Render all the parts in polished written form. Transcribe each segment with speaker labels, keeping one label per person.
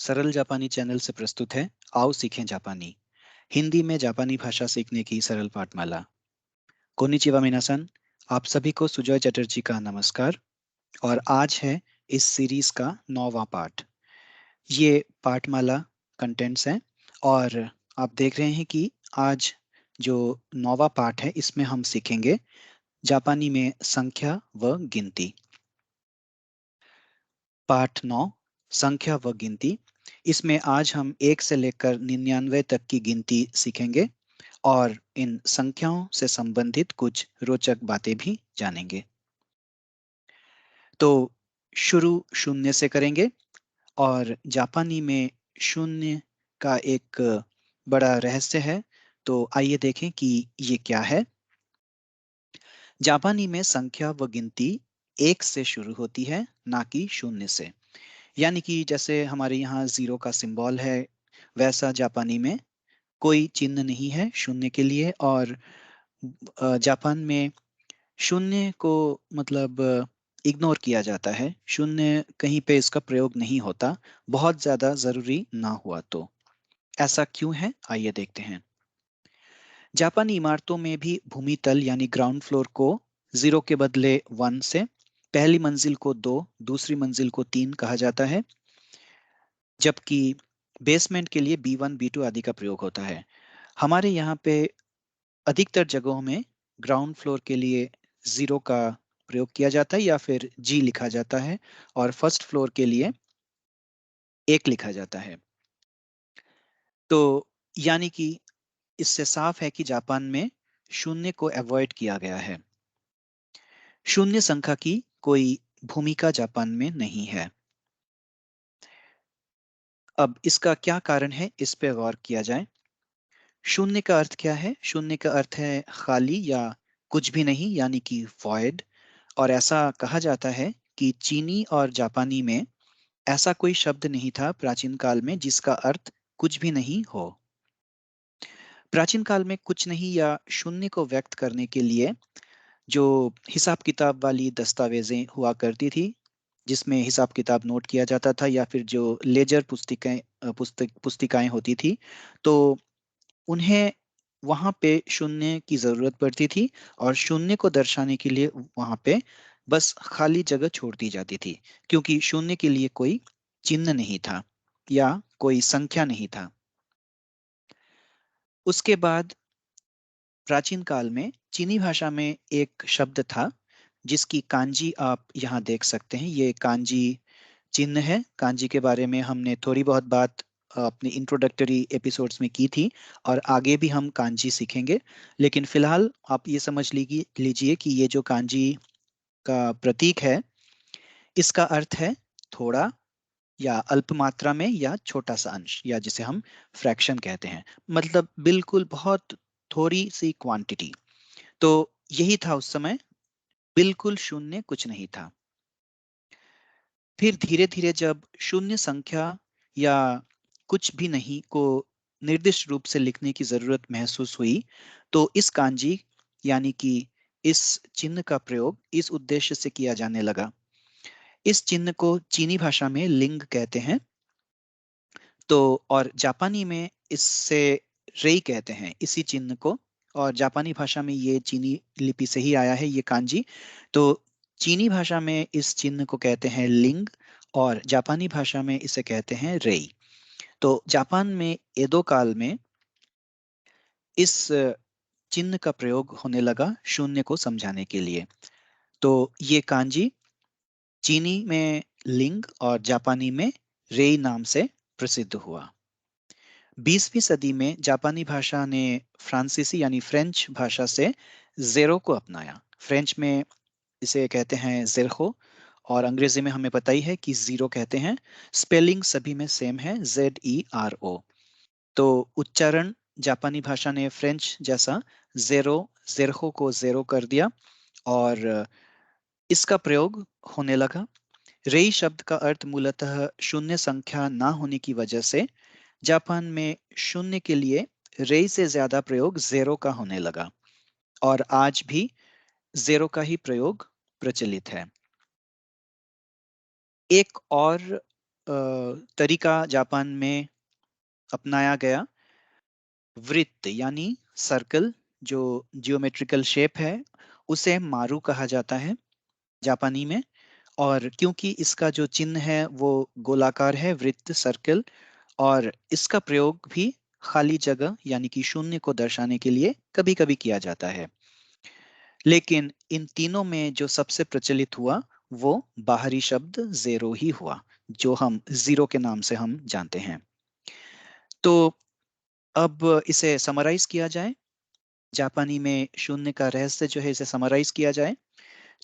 Speaker 1: सरल जापानी चैनल से प्रस्तुत है। आओ सीखें जापानी। हिंदी में जापानी भाषा सीखने की सरल पाठमाला। कोनिचिवा मिनासन। आप सभी को सुजॉय चटर्जी का नमस्कार। और आज है इस सीरीज का 9वां पाठ। ये पाठमाला कंटेंट्स हैं। और आप देख रहे हैं कि आज जो 9वां पाठ है इसमें हम सीखेंगे जापानी में संख्या व गिनती। पाठ 9, संख्या व गिनती। इसमें आज हम 1 से लेकर 99 तक की गिनती सीखेंगे और इन संख्याओं से संबंधित कुछ रोचक बातें भी जानेंगे। तो शुरू शून्य से करेंगे। और जापानी में शून्य का एक बड़ा रहस्य है। तो आइए देखें कि ये क्या है। जापानी में संख्या व गिनती 1 से शुरू होती है, ना कि शून्य से। यानी कि जैसे हमारे यहाँ जीरो का सिंबल है, वैसा जापानी में कोई चिन्ह नहीं है शून्य के लिए। और जापान में शून्य को मतलब इग्नोर किया जाता है। शून्य कहीं पे इसका प्रयोग नहीं होता, बहुत ज्यादा जरूरी ना हुआ तो। ऐसा क्यों है, आइए देखते हैं। जापानी इमारतों में भी भूमि तल यानी ग्राउंड फ्लोर को 0 के बदले 1 से, पहली मंजिल को 2, दूसरी मंजिल को 3 कहा जाता है। जबकि बेसमेंट के लिए B1 B2 आदि का प्रयोग होता है। हमारे यहाँ पे अधिकतर जगहों में ग्राउंड फ्लोर के लिए 0 का प्रयोग किया जाता है या फिर G लिखा जाता है, और फर्स्ट फ्लोर के लिए 1 लिखा जाता है। तो यानी कि इससे साफ है कि जापान में शून्य को अवॉइड किया गया है। शून्य संख्या की कोई भूमिका जापान में नहीं है। अब इसका क्या कारण है, इस पे गौर किया जाए। शून्य का अर्थ क्या है? शून्य का अर्थ है खाली या कुछ भी नहीं, यानी कि void। और ऐसा कहा जाता है कि चीनी और जापानी में ऐसा कोई शब्द नहीं था प्राचीन काल में जिसका अर्थ कुछ भी नहीं हो। प्राचीन काल में कुछ नहीं या शून्य को व्यक्त करने के लिए जो हिसाब किताब वाली दस्तावेजें हुआ करती थी, जिसमें हिसाब किताब नोट किया जाता था, या फिर जो लेजर पुस्तिकाएं होती थी, तो उन्हें वहां पे शून्य की जरूरत पड़ती थी। और शून्य को दर्शाने के लिए वहां पे बस खाली जगह छोड़ दी जाती थी, क्योंकि शून्य के लिए कोई चिन्ह नहीं था या कोई संख्या नहीं था। उसके बाद प्राचीन काल में चीनी भाषा में एक शब्द था जिसकी कांजी आप यहाँ देख सकते हैं। ये कांजी चिन्ह है। कांजी के बारे में हमने थोड़ी बहुत बात अपने इंट्रोडक्टरी एपिसोड्स में की थी, और आगे भी हम कांजी सीखेंगे। लेकिन फिलहाल आप ये समझ लीजिए कि ये जो कांजी का प्रतीक है, इसका अर्थ है थोड़ा या अल्प मात्रा में या छोटा सा अंश, या जिसे हम फ्रैक्शन कहते हैं। मतलब बिल्कुल बहुत थोड़ी सी क्वांटिटी। तो यही था उस समय, बिल्कुल शून्य कुछ नहीं था। फिर धीरे धीरे जब शून्य संख्या या कुछ भी नहीं को निर्दिष्ट रूप से लिखने की जरूरत महसूस हुई, तो इस कांजी यानी कि इस चिन्ह का प्रयोग इस उद्देश्य से किया जाने लगा। इस चिन्ह को चीनी भाषा में लिंग कहते हैं। तो और जापानी में इससे रेई कहते हैं इसी चिन्ह को। और जापानी भाषा में ये चीनी लिपि से ही आया है ये कांजी। तो चीनी भाषा में इस चिन्ह को कहते हैं लिंग, और जापानी भाषा में इसे कहते हैं रेई। तो जापान में एदो काल में इस चिन्ह का प्रयोग होने लगा शून्य को समझाने के लिए। तो ये कांजी चीनी में लिंग और जापानी में रेई नाम से प्रसिद्ध हुआ। 20वीं सदी में जापानी भाषा ने फ्रांसीसी यानी फ्रेंच भाषा से जेरो को अपनाया। फ्रेंच में इसे कहते हैं जेरखो, और अंग्रेजी में हमें पता ही है कि जीरो कहते हैं। स्पेलिंग सभी में सेम है, ZERO। तो उच्चारण जापानी भाषा ने फ्रेंच जैसा जेरो जेरखो को जेरो कर दिया, और इसका प्रयोग होने लगा। रेई शब्द का अर्थ मूलतः शून्य संख्या ना होने की वजह से जापान में शून्य के लिए रेई से ज्यादा प्रयोग जेरो का होने लगा, और आज भी जेरो का ही प्रयोग प्रचलित है। एक और तरीका जापान में अपनाया गया। वृत्त यानी सर्कल, जो जियोमेट्रिकल शेप है, उसे मारू कहा जाता है जापानी में। और क्योंकि इसका जो चिन्ह है वो गोलाकार है, वृत्त सर्कल, और इसका प्रयोग भी खाली जगह यानी कि शून्य को दर्शाने के लिए कभी कभी किया जाता है। लेकिन इन तीनों में जो सबसे प्रचलित हुआ वो बाहरी शब्द जेरो ही हुआ, जो हम जीरो के नाम से हम जानते हैं। तो अब इसे समराइज किया जाए, जापानी में शून्य का रहस्य जो है इसे समराइज किया जाए,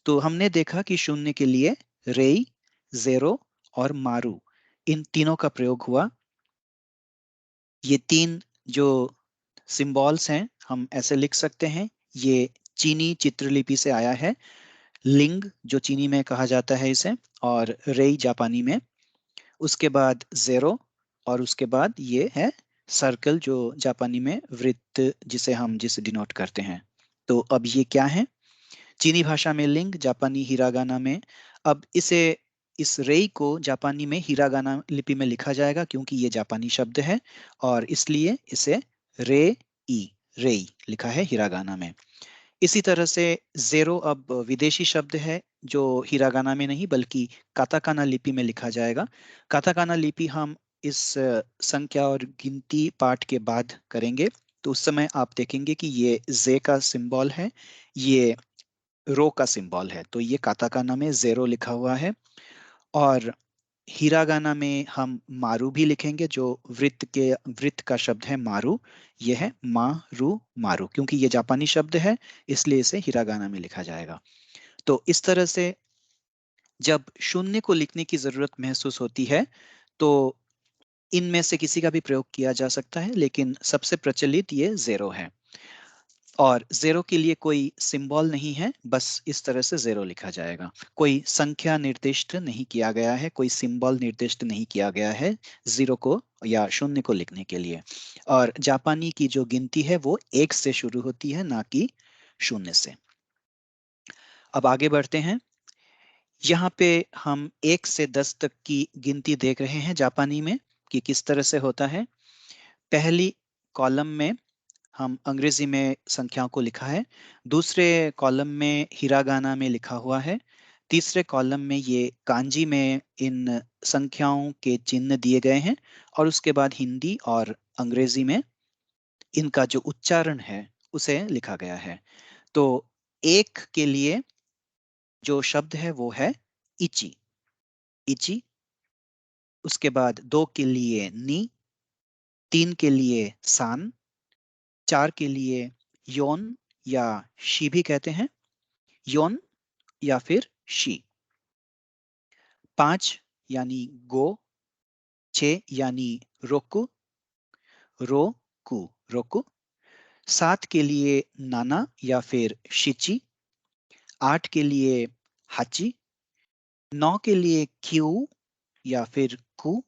Speaker 1: तो हमने देखा कि शून्य के लिए रेई, जेरो और मारू, इन तीनों का प्रयोग हुआ। ये तीन जो सिंबल्स हैं हम ऐसे लिख सकते हैं, ये चीनी चित्रलिपि से आया है। लिंग जो चीनी में कहा जाता है इसे, और रेई जापानी में, उसके बाद जेरो, और उसके बाद ये है सर्कल जो जापानी में वृत्त, जिसे हम जिसे डिनोट करते हैं। तो अब ये क्या है? चीनी भाषा में लिंग, जापानी हिरागाना में। अब इस रेई को जापानी में हिरागाना लिपि में लिखा जाएगा क्योंकि ये जापानी शब्द है, और इसलिए इसे रे ई रेई लिखा है हिरागाना में। इसी तरह से जेरो अब विदेशी शब्द है जो हिरागाना में नहीं बल्कि काताकाना लिपि में लिखा जाएगा। काताकाना लिपि हम इस संख्या और गिनती पाठ के बाद करेंगे, तो उस समय आप देखेंगे कि ये जे का सिंबल है, ये रो का सिंबल है, तो ये काताकाना में जेरो लिखा हुआ है। और हिरागाना में हम मारू भी लिखेंगे, जो वृत्त का शब्द है मारू, ये है मारू मारू, क्योंकि ये जापानी शब्द है इसलिए इसे हिरागाना में लिखा जाएगा। तो इस तरह से जब शून्य को लिखने की जरूरत महसूस होती है तो इनमें से किसी का भी प्रयोग किया जा सकता है, लेकिन सबसे प्रचलित ये जेरो है। और जेरो के लिए कोई सिंबल नहीं है, बस इस तरह से जेरो लिखा जाएगा। कोई संख्या निर्दिष्ट नहीं किया गया है, कोई सिंबल निर्दिष्ट नहीं किया गया है जीरो को या शून्य को लिखने के लिए। और जापानी की जो गिनती है वो एक से शुरू होती है, ना कि शून्य से। अब आगे बढ़ते हैं। यहाँ पे हम 1 से 10 तक की गिनती देख रहे हैं जापानी में कि किस तरह से होता है। पहली कॉलम में हम अंग्रेजी में संख्याओं को लिखा है, दूसरे कॉलम में हिरागाना में लिखा हुआ है, तीसरे कॉलम में ये कांजी में इन संख्याओं के चिन्ह दिए गए हैं, और उसके बाद हिंदी और अंग्रेजी में इनका जो उच्चारण है उसे लिखा गया है। तो एक के लिए जो शब्द है वो है इची, इची। उसके बाद दो के लिए नी, तीन के लिए सान, चार के लिए योन या शी भी कहते हैं, योन या फिर शी, पांच यानी गो, छह यानी रोकु, रोकु रोकु, सात के लिए नाना या फिर शिची, आठ के लिए हाची, नौ के लिए क्यू या फिर कु।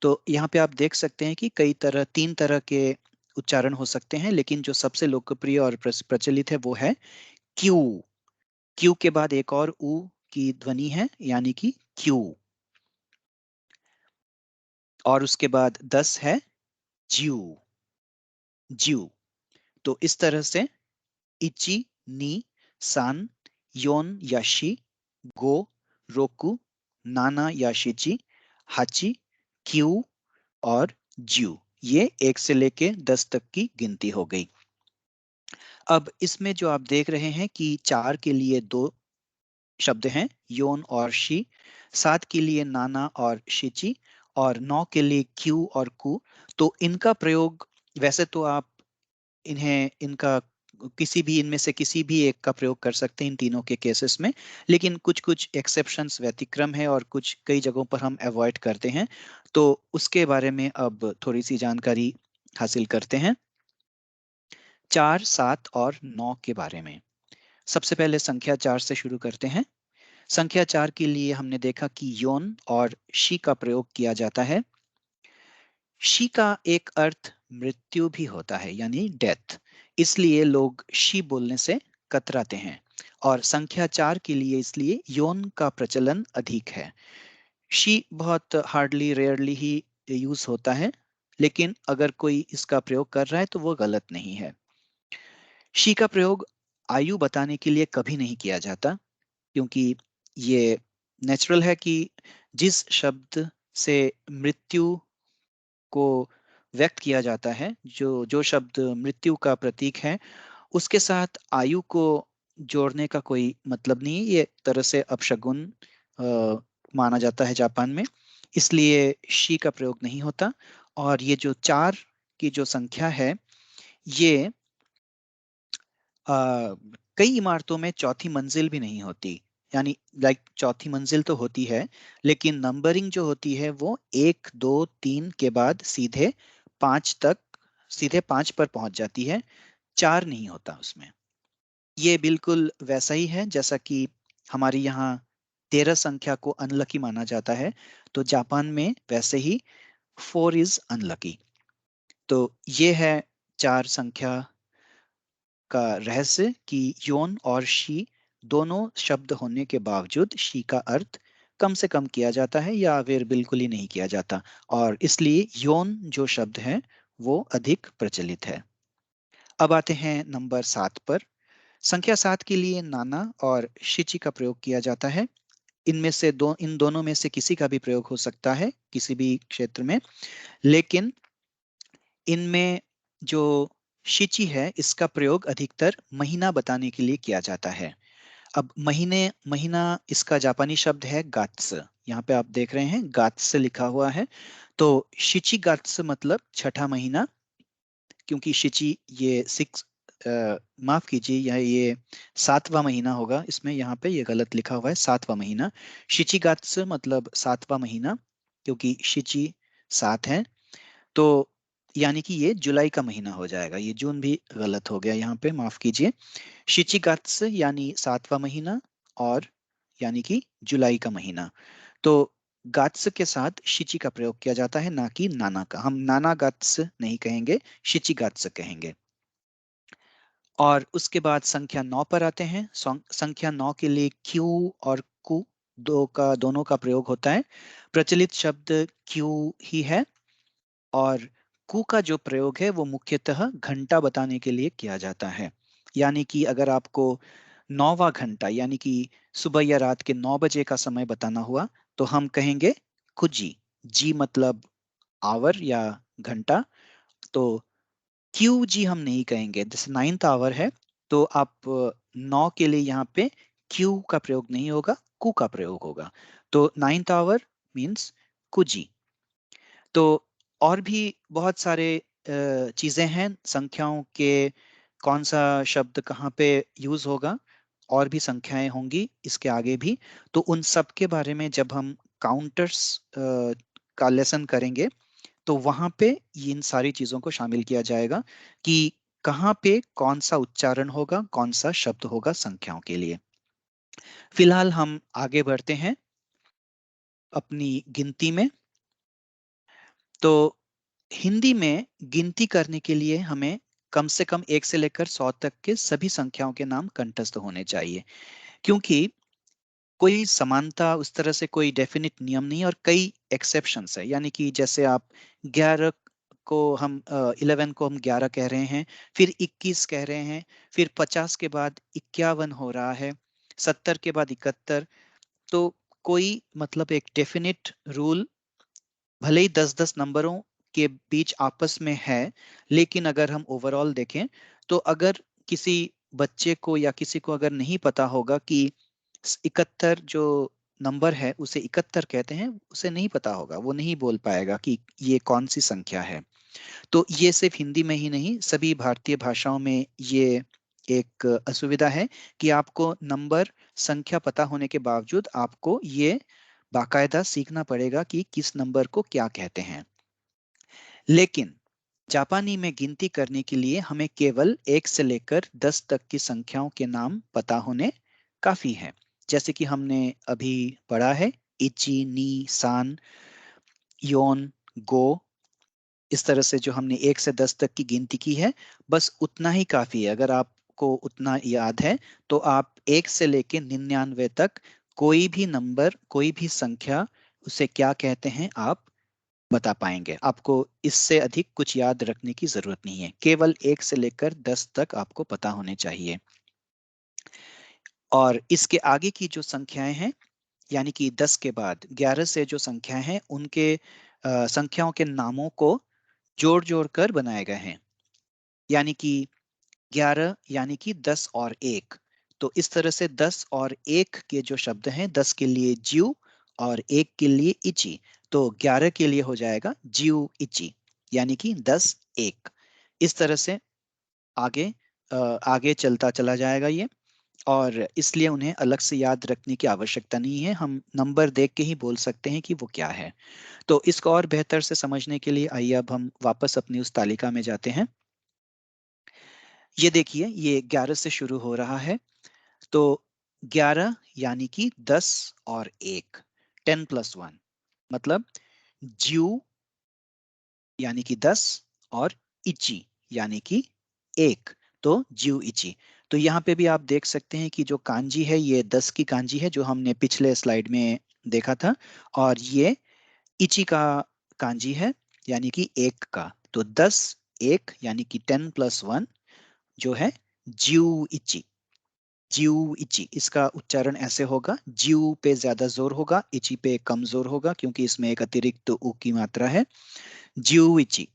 Speaker 1: तो यहाँ पे आप देख सकते हैं कि तीन तरह के उच्चारण हो सकते हैं, लेकिन जो सबसे लोकप्रिय और प्रचलित है वो है क्यू। क्यू के बाद एक और ऊ की ध्वनि है यानी कि क्यू। और उसके बाद 10 है ज्यू, ज्यू। तो इस तरह से इची, नी, सान, योन या शी, गो, रोकु, नाना या शिची, हाची, क्यू और ज्यू, ये 1 से लेके 10 तक की गिनती हो गई। अब इसमें जो आप देख रहे हैं कि 4 के लिए दो शब्द हैं, योन और शी, 7 के लिए नाना और शिची, और 9 के लिए क्यू और कु। तो इनका प्रयोग, वैसे तो आप इनका किसी भी इनमें से किसी भी एक का प्रयोग कर सकते हैं इन तीनों के केसेस में, लेकिन कुछ कुछ एक्सेप्शंस व्यतिक्रम है और कुछ कई जगहों पर हम अवॉइड करते हैं। तो उसके बारे में अब थोड़ी सी जानकारी हासिल करते हैं 4, 7 और 9 के बारे में। सबसे पहले संख्या 4 से शुरू करते हैं। संख्या 4 के लिए हमने देखा कि योन और शी का प्रयोग किया जाता है। शी का एक अर्थ मृत्यु भी होता है यानी डेथ, इसलिए लोग शी बोलने से कतराते हैं। और संख्या 4 के लिए इसलिए योन का प्रचलन अधिक है। शी बहुत हार्डली रेयरली ही यूज होता है, लेकिन अगर कोई इसका प्रयोग कर रहा है तो वो गलत नहीं है। शी का प्रयोग आयु बताने के लिए कभी नहीं किया जाता, क्योंकि ये नेचुरल है कि जिस शब्द से मृत्यु को व्यक्त किया जाता है, जो जो शब्द मृत्यु का प्रतीक है, उसके साथ आयु को जोड़ने का कोई मतलब नहीं है। ये एक तरह से अपशगुन माना जाता है जापान में, इसलिए शी का प्रयोग नहीं होता। और ये जो 4 की जो संख्या है, ये आ, कई इमारतों में चौथी मंजिल भी नहीं होती। यानी लाइक चौथी मंजिल तो होती है, लेकिन नंबरिंग जो होती है वो 1 2 3 के बाद सीधे 5 तक, सीधे 5 पर पहुंच जाती है। 4 नहीं होता उसमें। ये बिल्कुल वैसा ही है जैसा कि हमारे यहाँ 13 संख्या को अनलकी माना जाता है, तो जापान में वैसे ही 4 इज अनलकी। तो ये है 4 संख्या का रहस्य कि योन और शी दोनों शब्द होने के बावजूद शी का अर्थ कम से कम किया जाता है या फिर बिल्कुल ही नहीं किया जाता, और इसलिए योन जो शब्द है वो अधिक प्रचलित है। अब आते हैं नंबर 7 पर। संख्या 7 के लिए नाना और शिची का प्रयोग किया जाता है। इनमें से इन दोनों में से किसी का भी प्रयोग हो सकता है किसी भी क्षेत्र में, लेकिन इनमें जो शिची है इसका प्रयोग अधिकतर महीना बताने के लिए किया जाता है। अब महीना इसका जापानी शब्द है गात्स। यहाँ पे आप देख रहे हैं गात्स लिखा हुआ है। तो शिची गात्स मतलब छठा महीना, क्योंकि शिची ये 6, माफ कीजिए, ये 7वां महीना होगा। इसमें यहाँ पे ये गलत लिखा हुआ है, 7वां महीना। शिचिगात्स मतलब 7वां महीना, क्योंकि शिची 7 है। तो यानी कि ये जुलाई का महीना हो जाएगा। ये जून भी गलत हो गया यहाँ पे, माफ कीजिए। शिचिगात्स यानी 7वां महीना, और यानी कि जुलाई का महीना। तो गात्स के साथ शिची का प्रयोग किया जाता है, ना कि नाना का। हम नाना गात्स नहीं कहेंगे, शिची गात्स कहेंगे। और उसके बाद संख्या 9 पर आते हैं। संख्या 9 के लिए क्यू और कु दोनों का प्रयोग होता है। प्रचलित शब्द क्यू ही है, और कु का जो प्रयोग है वो मुख्यतः घंटा बताने के लिए किया जाता है। यानी कि अगर आपको 9वां घंटा यानी कि सुबह या रात के 9 बजे का समय बताना हुआ, तो हम कहेंगे कुजी। जी मतलब आवर या घंटा। तो क्यू जी हम नहीं कहेंगे। जैसे 9th आवर है, तो आप 9 के लिए यहाँ पे क्यू का प्रयोग नहीं होगा, कु का प्रयोग होगा। तो 9th आवर मीन्स कुजी। तो और भी बहुत सारे चीजें हैं संख्याओं के, कौन सा शब्द कहाँ पे यूज होगा, और भी संख्याएं होंगी इसके आगे भी। तो उन सब के बारे में जब हम काउंटर्स का लेसन करेंगे, तो वहां पे इन सारी चीजों को शामिल किया जाएगा कि कहाँ पे कौन सा उच्चारण होगा, कौन सा शब्द होगा संख्याओं के लिए। फिलहाल हम आगे बढ़ते हैं अपनी गिनती में। तो हिंदी में गिनती करने के लिए हमें कम से कम 1 से लेकर 100 तक के सभी संख्याओं के नाम कंठस्थ होने चाहिए, क्योंकि कोई समानता उस तरह से कोई डेफिनिट नियम नहीं, और कई एक्सेप्शंस है। यानी कि जैसे आप 11 को हम 11 को हम 11 कह रहे हैं, फिर 21 कह रहे हैं, फिर 50 के बाद 51 हो रहा है, 70 के बाद 71। तो कोई मतलब एक डेफिनिट रूल भले ही 10-10 नंबरों के बीच आपस में है, लेकिन अगर हम ओवरऑल देखें, तो अगर किसी बच्चे को या किसी को अगर नहीं पता होगा कि 71 जो नंबर है उसे 71 कहते हैं, उसे नहीं पता होगा, वो नहीं बोल पाएगा कि ये कौन सी संख्या है। तो ये सिर्फ हिंदी में ही नहीं, सभी भारतीय भाषाओं में ये एक असुविधा है कि आपको नंबर संख्या पता होने के बावजूद आपको ये बाकायदा सीखना पड़ेगा कि किस नंबर को क्या कहते हैं। लेकिन जापानी में गिनती करने के लिए हमें केवल 1 से लेकर 10 तक की संख्याओं के नाम पता होने काफी है। जैसे कि हमने अभी पढ़ा है, इची, नी, सान, योन, गो। इस तरह से जो हमने 1 से 10 तक की गिनती की है, बस उतना ही काफी है। अगर आपको उतना याद है, तो आप 1 से लेके 99 तक कोई भी नंबर, कोई भी संख्या उसे क्या कहते हैं आप बता पाएंगे। आपको इससे अधिक कुछ याद रखने की जरूरत नहीं है, केवल 1 से लेकर 10 तक आपको पता होने चाहिए। और इसके आगे की जो संख्याएं हैं, यानी कि 10 के बाद 11 से जो संख्याएं हैं, उनके संख्याओं के नामों को जोड़ जोड़ कर बनाए गए हैं। यानी कि 11 यानी कि 10 और 1। तो इस तरह से 10 और 1 के जो शब्द हैं, 10 के लिए ज्यू और 1 के लिए इची, तो 11 के लिए हो जाएगा ज्यू इची, यानी कि 10 1। इस तरह से आगे आगे चलता चला जाएगा ये। और इसलिए उन्हें अलग से याद रखने की आवश्यकता नहीं है, हम नंबर देख के ही बोल सकते हैं कि वो क्या है। तो इसको और बेहतर से समझने के लिए आइए अब हम वापस अपनी उस तालिका में जाते हैं। ये देखिए, ये 11 से शुरू हो रहा है। तो 11 यानी कि 10 और 1, 10 + 1, मतलब ज्यू यानी कि 10 और इची यानी कि 1, तो ज्यू इची। तो यहाँ पे भी आप देख सकते हैं कि जो कांजी है ये 10 की कांजी है, जो हमने पिछले स्लाइड में देखा था। और ये इची का कांजी है, यानी कि 1 का। तो 10 1 यानी कि 10 + 1 जो है ज्यू इची। ज्यू इची, इसका उच्चारण ऐसे होगा, ज्यू पे ज्यादा जोर होगा, इची पे कम जोर होगा, क्योंकि इसमें एक अतिरिक्त उ की मात्रा है। ज्यू इची।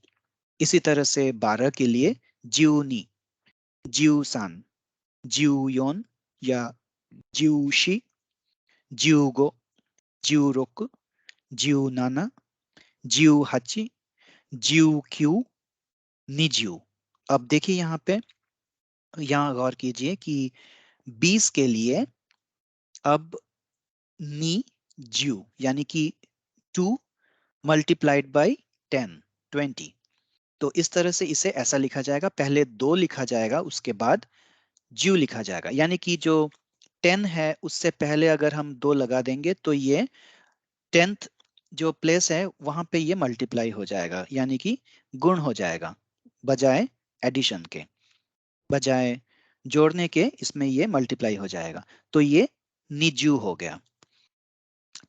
Speaker 1: इसी तरह से 12 के लिए ज्यूनी, ज्यूसान, ज्यूयोन या ज्यूशी, ज्यूगो, ज्यूरोक, ज्यूनाना, ज्यूहाची, ज्यूक्यू, निज्यू। अब देखिए यहाँ पे, यहाँ गौर कीजिए कि 20 के लिए अब नी ज्यू, यानी कि 2 × 10, 20। तो इस तरह से इसे ऐसा लिखा जाएगा, पहले 2 लिखा जाएगा, उसके बाद ज्यू लिखा जाएगा। यानी कि जो 10 है उससे पहले अगर हम 2 लगा देंगे तो ये 10th जो प्लेस है वहां पे ये मल्टीप्लाई हो जाएगा, यानी कि गुण हो जाएगा, बजाय एडिशन के, बजाय जोड़ने के इसमें ये मल्टीप्लाई हो जाएगा। तो ये निज्यू हो गया।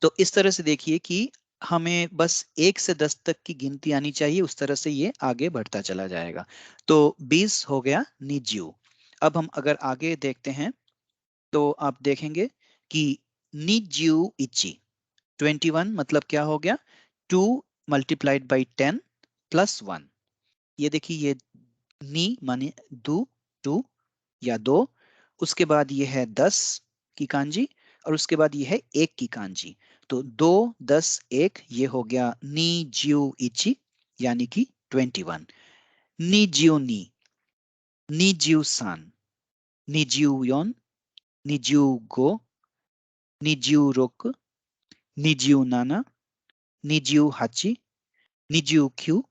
Speaker 1: तो इस तरह से देखिए कि हमें बस 1 से 10 तक की गिनती आनी चाहिए, उस तरह से ये आगे बढ़ता चला जाएगा। तो 20 हो गया निज्यू। अब हम अगर आगे देखते हैं तो आप देखेंगे कि निज्यू इची 21, मतलब क्या हो गया, 2 × 10 + 1। ये देखिए, ये नी माने दो, 2 या 2, उसके बाद ये है 10 की कांजी, और उसके बाद ये है 1 की कांजी। तो 2 10 1 ये हो गया नी ज्यू इची, यानी कि 21। नी ज्यू नी ज्यू सान, नी ज्यू योन, नी ज्यू गो, नी ज्यू रोक, नी ज्यू नाना, नी ज्यू हाची, नी ज्यू क्यू।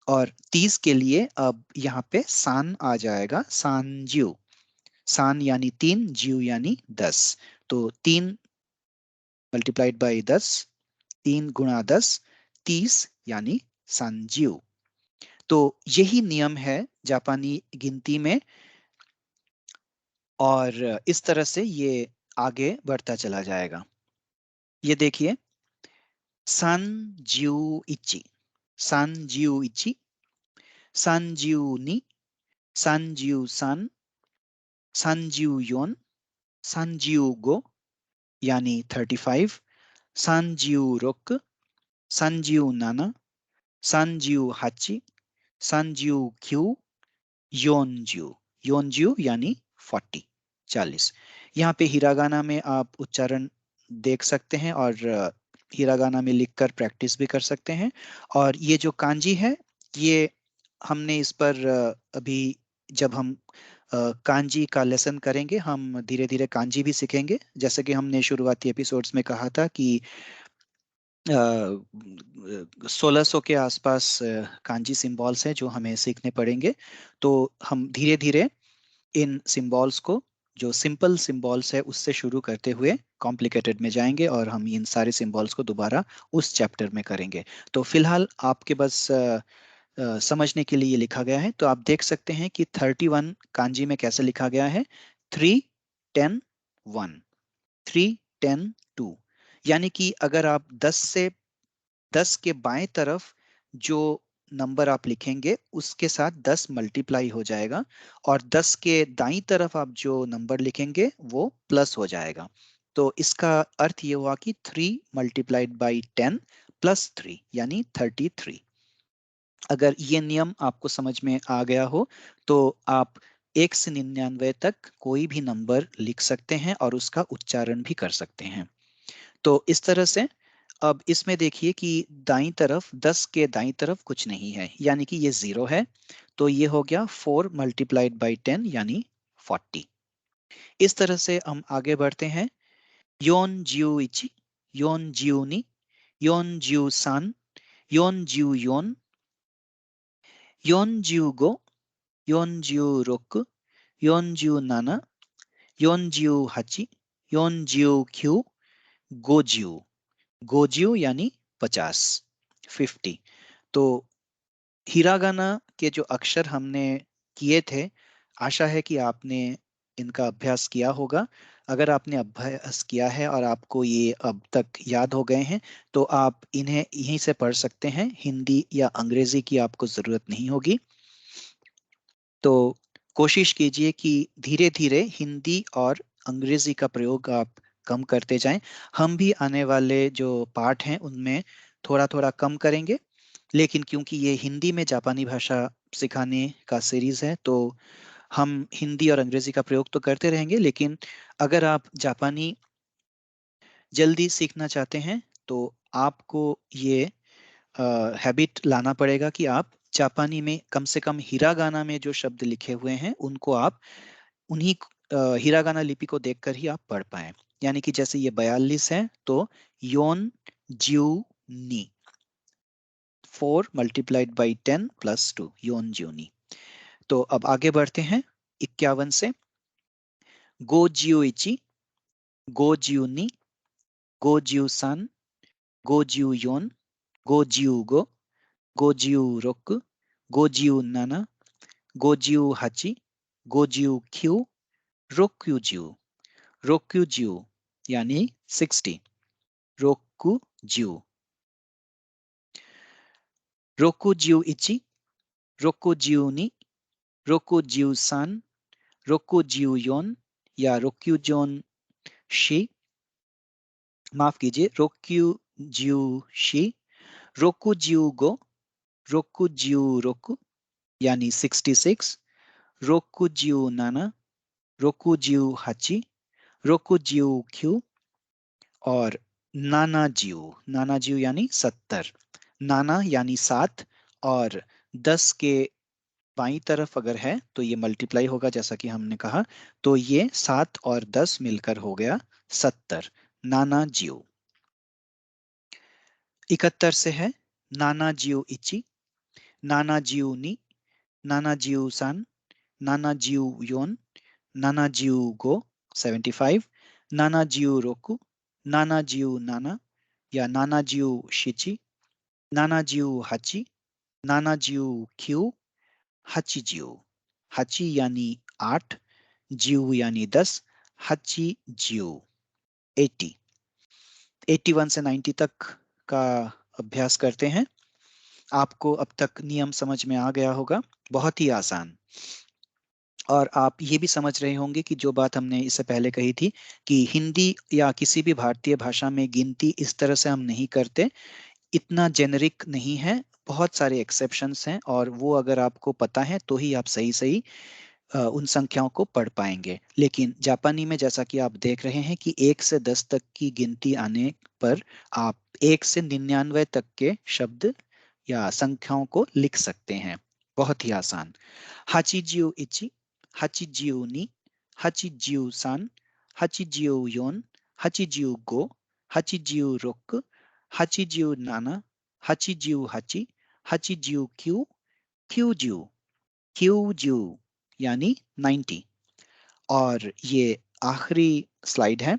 Speaker 1: और 30 के लिए अब यहाँ पे सान आ जाएगा, सान ज्यू। सान यानी 3, ज्यू यानी 10। तो 3 × 10, 3 × 10, 30 यानी सांज्यू। तो यही नियम है जापानी गिनती में, और इस तरह से ये आगे बढ़ता चला जाएगा। ये देखिए, सांज्यू इची, सांज्यू इची, सांज्यू नी, सांज्यू सान, सांज्यू योन, सांज्यू गो यानी 35, सांज्यू रोक, सांज्यू नाना, सांज्यू हाची, सांज्यू क्यू, योनज्यू। योनज्यू यानी 40, 40। यहाँ पे हिरागाना में आप उच्चारण देख सकते हैं, और हिरागाना में लिखकर प्रैक्टिस भी कर सकते हैं। और ये जो कांजी है, ये हमने इस पर अभी जब हम कांजी का लेसन करेंगे, हम धीरे धीरे कांजी भी सीखेंगे। जैसे कि हमने शुरुआती एपिसोड्स में कहा था कि 1600 के आसपास कांजी सिंबल्स हैं जो हमें सीखने पड़ेंगे। तो हम धीरे धीरे इन सिंबल्स को, जो सिंपल सिंबल्स है उससे शुरू करते हुए कॉम्प्लिकेटेड में जाएंगे, और हम इन सारे सिंबल्स को दोबारा उस चैप्टर में करेंगे। तो फिलहाल आपके बस समझने के लिए ये लिखा गया है। तो आप देख सकते हैं कि 31 कांजी में कैसे लिखा गया है, 3 10 1, 3 10 2। यानी कि अगर आप 10 के बाएं तरफ जो नंबर आप लिखेंगे उसके साथ 10 मल्टीप्लाई हो जाएगा, और 10 के दाईं तरफ आप जो नंबर लिखेंगे वो प्लस हो जाएगा। तो इसका अर्थ ये हुआ कि 3 मल्टीप्लाइड बाई 10 प्लस 3 यानी 33। अगर ये नियम आपको समझ में आ गया हो तो आप 1 से 99 तक कोई भी नंबर लिख सकते हैं और उसका उच्चारण भी कर सकते हैं। तो इस तरह से अब इसमें देखिए कि दाईं तरफ 10 के दाईं तरफ कुछ नहीं है, यानी कि ये 0 है। तो ये हो गया 4 मल्टीप्लाइड बाई 10 यानी 40। इस तरह से हम आगे बढ़ते हैं। योन जियो इची, योन जियो नी, योन जियो सान, योन जियो योन, योन जियो गो, योन जियो रोक, योन जियो नाना, योन जियो हाची, योन जियो क्यू, गोजियो। गोजियो यानी 50, 50। तो हिरागाना के जो अक्षर हमने किए थे, आशा है कि आपने इनका अभ्यास किया होगा। अगर आपने अभ्यास किया है और आपको ये अब तक याद हो गए हैं तो आप इन्हें यहीं से पढ़ सकते हैं, हिंदी या अंग्रेजी की आपको जरूरत नहीं होगी। तो कोशिश कीजिए कि धीरे धीरे हिंदी और अंग्रेजी का प्रयोग आप कम करते जाएं। हम भी आने वाले जो पाठ हैं उनमें थोड़ा थोड़ा कम करेंगे, लेकिन क्योंकि ये हिंदी में जापानी भाषा सिखाने का सीरीज है तो हम हिंदी और अंग्रेजी का प्रयोग तो करते रहेंगे। लेकिन अगर आप जापानी जल्दी सीखना चाहते हैं तो आपको ये हैबिट लाना पड़ेगा कि आप जापानी में कम से कम हिरागाना में जो शब्द लिखे हुए हैं उनको आप उन्हीं हिरागाना लिपि को देखकर ही आप पढ़ पाएं। यानी कि जैसे ये 42 है तो योन ज्यू नी, 4 मल्टीप्लाइड बाई 10 प्लस 2, योन ज्यू नी। तो अब आगे बढ़ते हैं 51 से। गो जियो इची, गो जियो नी, गो जियो सान, गो जियो योन, गो जियो गो, गो जियो रोक, गो जियो नाना, गो जियो हाची, गो जियो क्यू, रोक्यू जियो। रोक्यू जियो यानी 60, रोक्यू जियो। रोक्यू जियो इची, रोक्यू जियो नी, रोक्यू जियो सान, रोक्यू जियो योन या रोक्यू जोन शी, माफ कीजिए, रोक्यू जियो शी, रोक्यू जियो गो, रोक्यू जियो रोकू यानी 66, रोक्यू जियो नाना, रोक्यू जियो हाची, रोक्यू जियो क्यू, और नाना जियो। नाना जियो यानी 70। नाना यानी 7, और 10 के बाईं तरफ अगर है तो ये मल्टीप्लाई होगा जैसा कि हमने कहा। तो ये 7 और 10 मिलकर हो गया 70, नाना जियो। 71 से है नाना जियो इची, नाना जियो नी, नाना जियो सान, नाना जियो योन, नाना जियो गो 75, नाना जियो रोकू, नाना जियो नाना या नाना जियो शिची, नाना जियो हाची, नाना जियो क्यू, हाची जियो। हाची यानी 8, जियो यानी 10, हाची जियो 80। 81 से 90 तक का अभ्यास करते हैं। आपको अब तक नियम समझ में आ गया होगा, बहुत ही आसान। और आप ये भी समझ रहे होंगे कि जो बात हमने इससे पहले कही थी कि हिंदी या किसी भी भारतीय भाषा में गिनती इस तरह से हम नहीं करते, इतना जेनरिक नहीं है, बहुत सारे एक्सेप्शंस हैं, और वो अगर आपको पता है तो ही आप सही सही उन संख्याओं को पढ़ पाएंगे। लेकिन जापानी में जैसा कि आप देख रहे हैं कि 1 से 10 तक की गिनती आने पर आप 1 से 99 तक के शब्द या संख्याओं को लिख सकते हैं, बहुत ही आसान। हाचिजियो इची, हाचिजियो नी, हाचिजियो सान, हाचिजियो योन, हाचिजियो गो, हाचिजियो रोक, हाचिजियो नाना, हाचिजियो हाची, हाचिजियो क्यू, क्यूजियो, क्यूजियो यानी 90। और ये आखिरी स्लाइड है।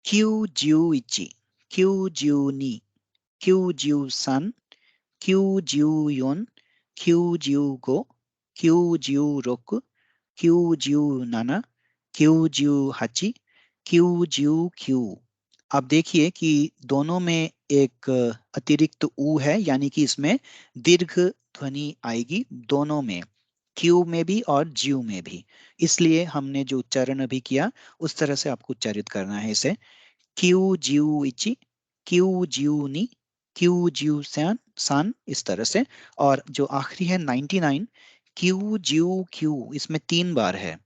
Speaker 1: क्यूजियो इची, क्यूजियो नी, क्यूजियो सान, क्यूजियो योन, क्यूजियो गो, क्यूजियो रोक, क्यूजियो नाना, क्यूजियो हाची, क्यूजियो क्यू, आप देखिए कि दोनों में एक अतिरिक्त ऊ है, यानी कि इसमें दीर्घ ध्वनि आएगी दोनों में, क्यू में भी और ज्यू में भी। इसलिए हमने जो उच्चारण अभी किया उस तरह से आपको उच्चारित करना है इसे, क्यू ज्यू इची, क्यू ज्यू नी, क्यू ज्यू सैन सान, इस तरह से। और जो आखिरी है 99, क्यू ज्यू क्यू, इसमें 3 बार है,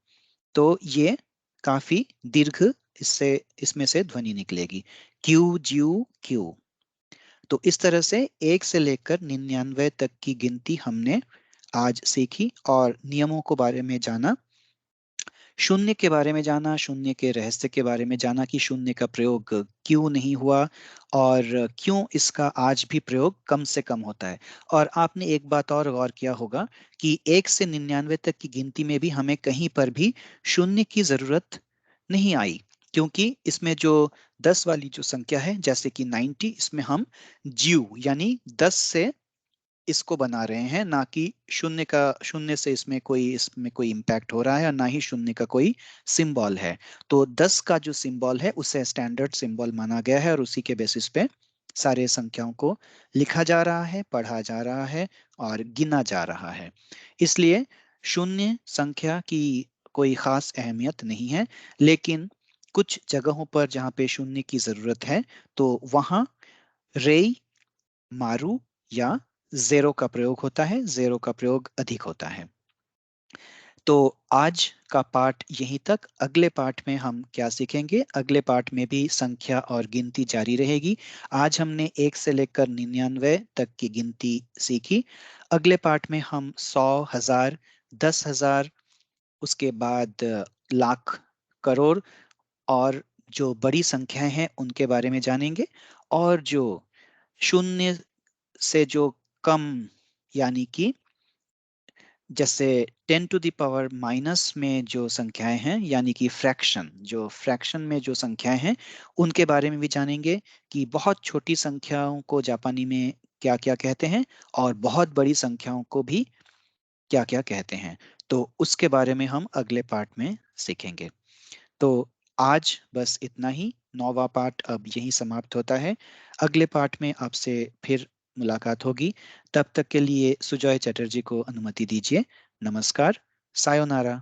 Speaker 1: तो ये काफी दीर्घ इससे इसमें से ध्वनि निकलेगी, क्यू ज्यू क्यू। तो इस तरह से 1 से लेकर 99 तक की गिनती हमने आज सीखी और नियमों को बारे में जाना, शून्य के बारे में जाना, शून्य के रहस्य के बारे में जाना कि शून्य का प्रयोग क्यों नहीं हुआ और क्यों इसका आज भी प्रयोग कम से कम होता है। और आपने एक बात और गौर किया होगा कि 1 से 99 तक की गिनती में भी हमें कहीं पर भी शून्य की जरूरत नहीं आई, क्योंकि इसमें जो 10 वाली जो संख्या है जैसे कि 90, इसमें हम ज्यू यानी 10 से इसको बना रहे हैं, ना कि शून्य का, शून्य से इसमें कोई इम्पैक्ट हो रहा है और ना ही शून्य का कोई सिंबल है। तो 10 का जो सिंबल है उसे स्टैंडर्ड सिंबल माना गया है और उसी के बेसिस पे सारे संख्याओं को लिखा जा रहा है, पढ़ा जा रहा है और गिना जा रहा है। इसलिए शून्य संख्या की कोई खास अहमियत नहीं है, लेकिन कुछ जगहों पर जहाँ पे शून्य की जरूरत है तो वहाँ रेई, मारू या जेरो का प्रयोग होता है, जेरो का प्रयोग अधिक होता है। तो आज का पाठ यहीं तक। अगले पाठ में हम क्या सीखेंगे? अगले पाठ में भी संख्या और गिनती जारी रहेगी। आज हमने 1 से लेकर 99 तक की गिनती सीखी। अगले पाठ में हम 100, 1000, 10,000, उसके बाद लाख, करोड़ और जो बड़ी संख्याएं हैं उनके बारे में जानेंगे। और जो शून्य से जो कम, यानी कि जैसे 10⁻⁻, में जो संख्याएं हैं यानी कि फ्रैक्शन, जो फ्रैक्शन में जो संख्याएं हैं उनके बारे में भी जानेंगे कि बहुत छोटी संख्याओं को जापानी में क्या क्या कहते हैं और बहुत बड़ी संख्याओं को भी क्या क्या कहते हैं। तो उसके बारे में हम अगले पार्ट में सीखेंगे। तो आज बस इतना ही, 9वां पाठ अब यहीं समाप्त होता है। अगले पाठ में आपसे फिर मुलाकात होगी। तब तक के लिए सुजॉय चटर्जी को अनुमति दीजिए। नमस्कार, सायोनारा।